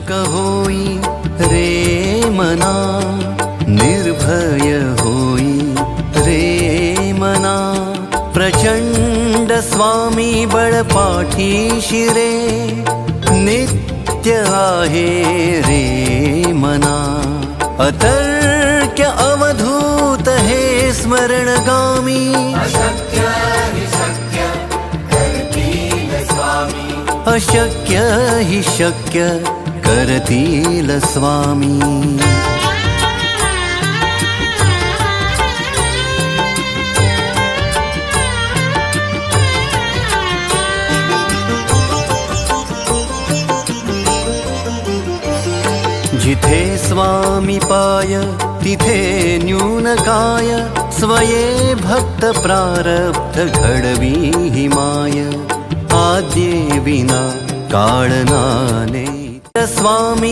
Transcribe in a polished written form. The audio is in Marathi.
शंक होई रे मना, निर्भय होई रे मना। प्रचंड स्वामी बळपाठीशी रे, नित्य आहे रे मना। अतर्क्य अवधूत हे स्मरणगामी, अशक्य हि शक्य करतील स्वामी। अशक्य हि शक्य करतील स्वामी। जिथे स्वामी पाय तिथे न्यून काय, स्वये भक्त प्रारब्ध घडवी हि माय। आद्ये विना काळनाने स्वामी